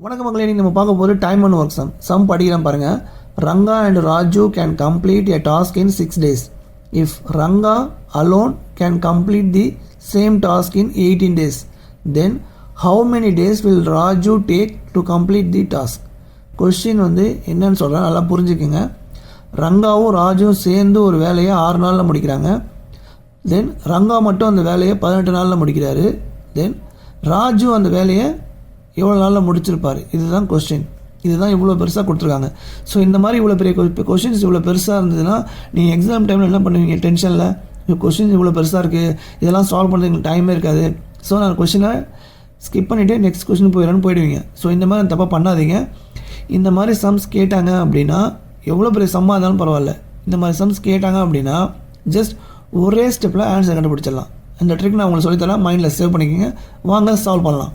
வணக்கம் மக்களே, நீங்கள் நம்ம பார்க்க போது டைம் அண்ட் ஒர்க் சம் படிக்கிறேன் பாருங்கள். Ranga and Raju can complete a task in 6 days. If Ranga alone can complete the same task in 18 days, then how many days will Raju take to complete the task? Question என்னன்னு சொல்கிறேன், நல்லா புரிஞ்சுக்குங்க. ரங்காவும் ராஜுவும் சேர்ந்து ஒரு வேலையை 6 நாளில் முடிக்கிறாங்க. தென் ரங்கா மட்டும் அந்த வேலையை 18 நாளில் முடிக்கிறாரு. தென் ராஜு அந்த வேலையை எவ்வளோ நாளில் முடிச்சிருப்பார்? இதுதான் கொஸ்டின். இதுதான் இவ்வளோ பெருசாக கொடுத்துருக்காங்க. ஸோ இந்த மாதிரி இவ்வளோ பெரிய கொஸ்டின்ஸ் இவ்வளோ பெருசாக இருந்ததுன்னா நீங்கள் எக்ஸாம் டைமில் என்ன பண்ணுவீங்க? டென்ஷனில் கொஸ்டின்ஸ் இவ்வளோ பெருசாக இருக்குது, இதெல்லாம் சால்வ் பண்ணுறது எங்களுக்கு டைமே இருக்காது. ஸோ நான் கொஸ்டினை ஸ்கிப் பண்ணிவிட்டு நெக்ஸ்ட் கொஸ்டின் போயிடுவீங்க. ஸோ இந்த மாதிரி தப்பாக பண்ணாதீங்க. இந்த மாதிரி சம்ஸ் கேட்டாங்க அப்படின்னா, எவ்வளோ பெரிய சம்மாக இருந்தாலும் பரவாயில்ல, இந்த மாதிரி சம்ஸ் கேட்டாங்க அப்படின்னா ஜஸ்ட் ஒரே ஸ்டெப்பில் ஆன்சர் கண்டுபிடிச்சிடலாம். இந்த ட்ரிக் நான் உங்களுக்கு சொல்லித்தரேன், மைண்டில் சேவ் பண்ணிக்கோங்க. வாங்க சால்வ் பண்ணலாம்.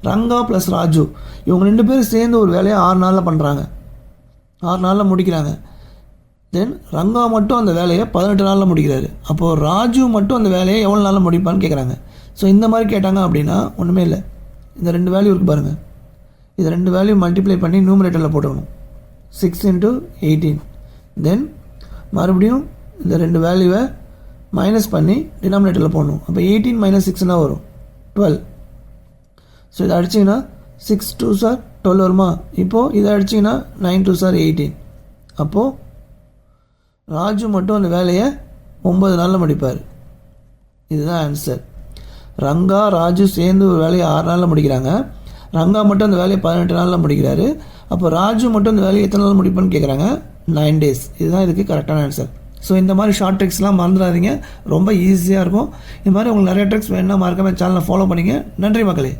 ரங்கா ப்ளஸ் ராஜு இவங்க 2 பேரும் சேர்ந்து ஒரு வேலையை 6 நாளில் பண்ணுறாங்க, 6 நாளில் முடிக்கிறாங்க. தென் ரங்கா மட்டும் அந்த வேலையை 18 நாளில் முடிக்கிறாரு. அப்போது ராஜு மட்டும் அந்த வேலையை எவ்வளோ நாளில் முடிப்பான்னு கேட்குறாங்க. ஸோ இந்த மாதிரி கேட்டாங்க அப்படின்னா ஒன்றுமே இல்லை, இந்த 2 வேல்யூ இருக்குது பாருங்கள், இது 2 வேல்யூ மல்டிப்ளை பண்ணி நியூமரேட்டரில் போட்டுக்கணும். 6 × 18. தென் மறுபடியும் இந்த 2 வேல்யூவை மைனஸ் பண்ணி டினாமினேட்டரில் போடணும். அப்போ 18 - 6 வரும் 12. ஸோ இதை அடிச்சிங்கன்னா 6 × 2 = 12 வருமா? இப்போது இதை அடிச்சிங்கன்னா 9 × 2 = 18. அப்போது ராஜு மட்டும் அந்த வேலையை 9 நாளில் முடிப்பார். இதுதான் ஆன்சர். ரங்கா ராஜு சேர்ந்து ஒரு வேலையை 6 நாளில் முடிக்கிறாங்க. ரங்கா மட்டும் அந்த வேலையை 18 நாளில் முடிக்கிறாரு. அப்போ ராஜு மட்டும் அந்த வேலையை எத்தனை நாள் முடிப்பான்னு கேட்குறாங்க? 9 days. இதுதான் இதுக்கு கரெக்டான ஆன்சர். ஸோ இந்த மாதிரி ஷார்ட் ட்ரிக்ஸ்லாம் மறந்துடாதீங்க, ரொம்ப ஈஸியாக இருக்கும். இந்த மாதிரி உங்களுக்கு நிறைய ட்ரிக்ஸ் வேணும்னா மறக்காம சேனலை ஃபாலோ பண்ணிங்க. நன்றி மக்களே.